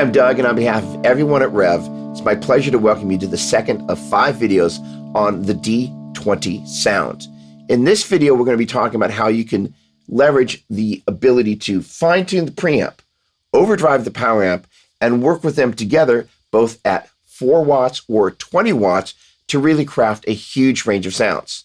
I'm Doug, and on behalf of everyone at Revv, it's my pleasure to welcome you to the second of 5 videos on the D20 sound. In this video, we're going to be talking about how you can leverage the ability to fine-tune the preamp, overdrive the power amp, and work with them together both at 4 watts or 20 watts to really craft a huge range of sounds.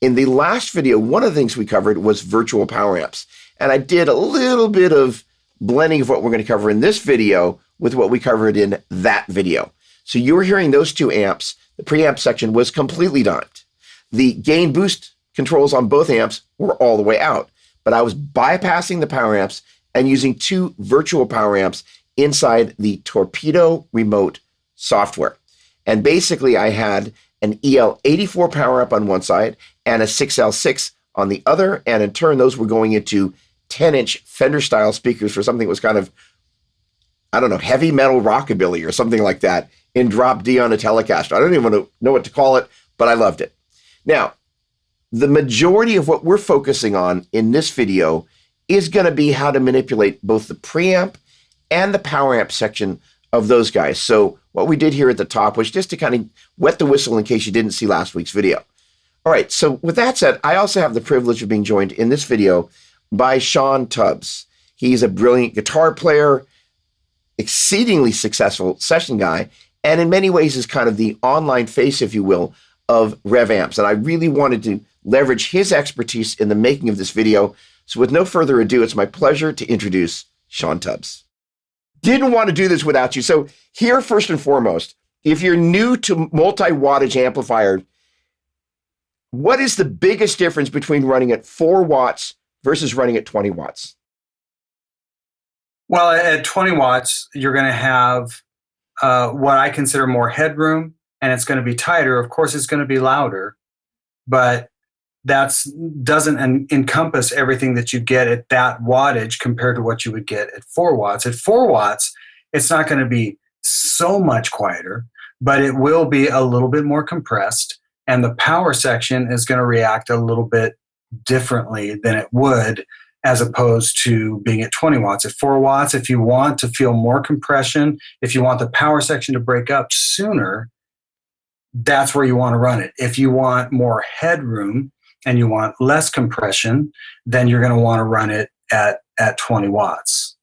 In the last video, one of the things we covered was virtual power amps, and I did a little bit of blending of what we're going to cover in this video with what we covered in that video. So you were hearing those 2 amps. The preamp section was completely done. The gain boost controls on both amps were all the way out, but I was bypassing the power amps and using 2 virtual power amps inside the Torpedo remote software. And basically I had an EL84 power amp on one side and a 6L6 on the other, and in turn those were going into 10-inch Fender style speakers for something that was kind of, I don't know, heavy metal rockabilly or something like that in drop D on a Telecaster. I don't even know what to call it, but I loved it. Now, the majority of what we're focusing on in this video is going to be how to manipulate both the preamp and the power amp section of those guys. So what we did here at the top was just to kind of wet the whistle in case you didn't see last week's video. All right, so with that said, I also have the privilege of being joined in this video by Shawn. He's a brilliant guitar player, exceedingly successful session guy, and in many ways is kind of the online face, if you will, of Revv amps. And I really wanted to leverage his expertise in the making of this video. So with no further ado, it's my pleasure to introduce Shawn. Didn't want to do this without you. So here, first and foremost, if you're new to multi-wattage amplifier, what is the biggest difference between running at 4 watts versus running at 20 watts? Well, at 20 watts, you're going to have what I consider more headroom, and it's going to be tighter. Of course, it's going to be louder, but that doesn't encompass everything that you get at that wattage compared to what you would get at 4 watts. At 4 watts, it's not going to be so much quieter, but it will be a little bit more compressed, and the power section is going to react a little bit differently than it would as opposed to being at 20 watts. At 4 watts, if you want to feel more compression, if you want the power section to break up sooner, that's where you want to run it. If you want more headroom and you want less compression, then you're going to want to run it at 20 watts.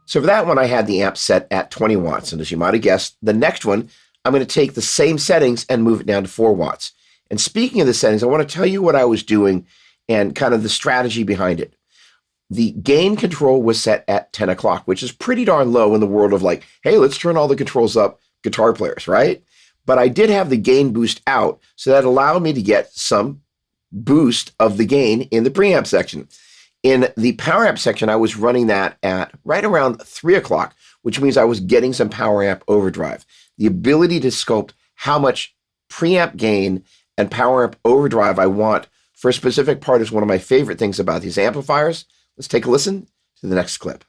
So for that one, I had the amp set at 20 watts. And as you might have guessed, the next one, I'm going to take the same settings and move it down to 4 watts. And speaking of the settings, I want to tell you what I was doing and kind of the strategy behind it. The gain control was set at 10 o'clock, which is pretty darn low in the world of like, hey, let's turn all the controls up, guitar players, right? But I did have the gain boost out, so that allowed me to get some boost of the gain in the preamp section. In the power amp section, I was running that at right around 3 o'clock, which means I was getting some power amp overdrive. The ability to sculpt how much preamp gain and power amp overdrive I want for a specific part is one of my favorite things about these amplifiers. Let's take a listen to the next clip.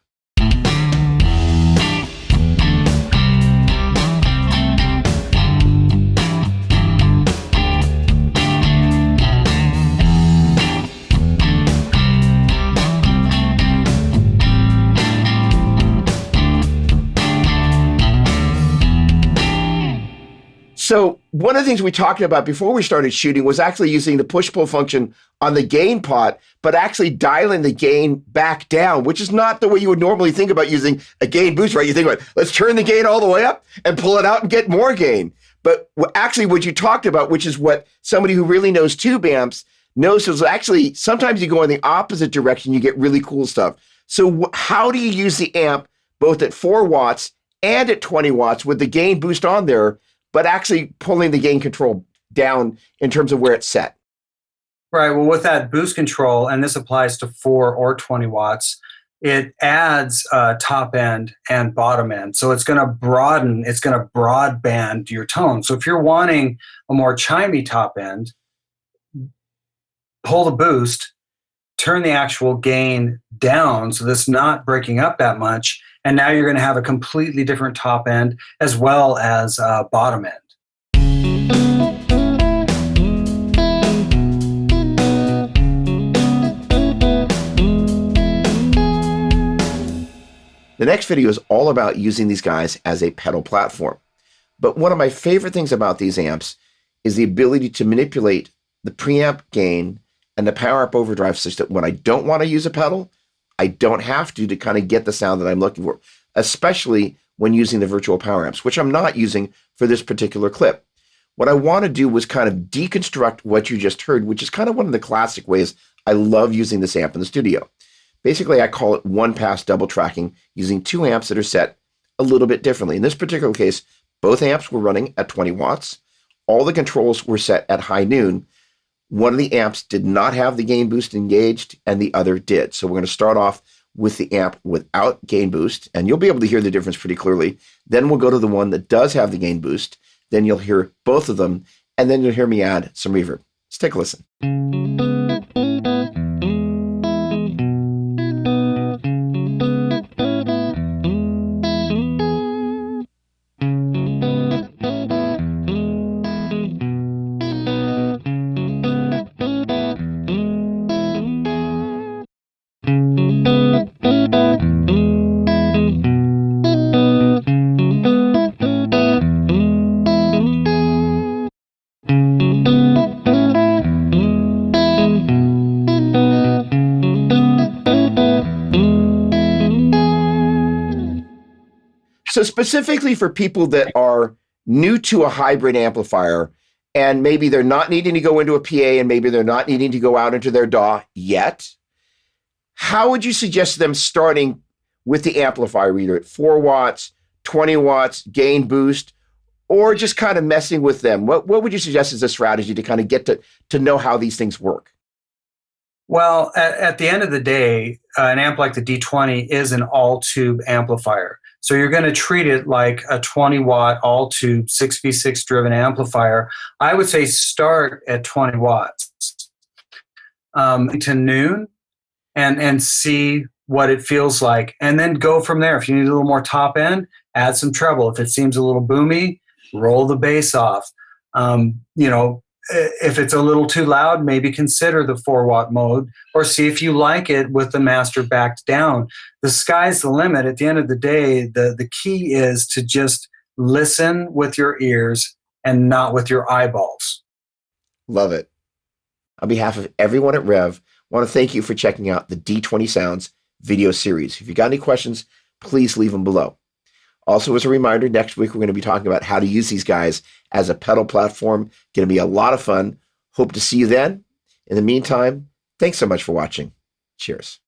So one of the things we talked about before we started shooting was actually using the push-pull function on the gain pot, but actually dialing the gain back down, which is not the way you would normally think about using a gain boost, right? You think about, let's turn the gain all the way up and pull it out and get more gain. But actually what you talked about, which is what somebody who really knows tube amps knows, is actually sometimes you go in the opposite direction, you get really cool stuff. So how do you use the amp both at 4 watts and at 20 watts with the gain boost on there, but actually pulling the gain control down in terms of where it's set? Right. Well, with that boost control, and this applies to 4 or 20 watts, it adds top end and bottom end. So it's going to broaden, it's going to broadband your tone. So if you're wanting a more chimey top end, pull the boost, turn the actual gain down so that's not breaking up that much. And now you're going to have a completely different top end as well as bottom end. The next video is all about using these guys as a pedal platform. But one of my favorite things about these amps is the ability to manipulate the preamp gain and the power up overdrive system. When I don't want to use a pedal, I don't have to kind of get the sound that I'm looking for, especially when using the virtual power amps, which I'm not using for this particular clip. What I want to do was kind of deconstruct what you just heard, which is kind of one of the classic ways I love using this amp in the studio. Basically, I call it one-pass double tracking using two amps that are set a little bit differently. In this particular case, both amps were running at 20 watts. All the controls were set at high noon. One of the amps did not have the gain boost engaged, and the other did. So we're going to start off with the amp without gain boost, and you'll be able to hear the difference pretty clearly. Then we'll go to the one that does have the gain boost. Then you'll hear both of them, and then you'll hear me add some reverb. Let's take a listen. So specifically for people that are new to a hybrid amplifier, and maybe they're not needing to go into a PA, and maybe they're not needing to go out into their DAW yet, how would you suggest them starting with the amplifier, either at 4 watts, 20 watts, gain boost, or just kind of messing with them? What would you suggest as a strategy to kind of get to know how these things work? Well, at the end of the day, an amp like the D20 is an all-tube amplifier. So you're going to treat it like a 20-watt all-tube 6v6 driven amplifier. I would say start at 20 watts to noon and see what it feels like. And then go from there. If you need a little more top end, add some treble. If it seems a little boomy, roll the bass off. If it's a little too loud, maybe consider the 4-watt mode, or see if you like it with the master backed down. The sky's the limit. At the end of the day, the key is to just listen with your ears and not with your eyeballs. Love it. On behalf of everyone at Revv, I want to thank you for checking out the D20 Sounds video series. If you got any questions, please leave them below. Also, as a reminder, next week we're going to be talking about how to use these guys as a pedal platform. Going to be a lot of fun. Hope to see you then. In the meantime, thanks so much for watching. Cheers.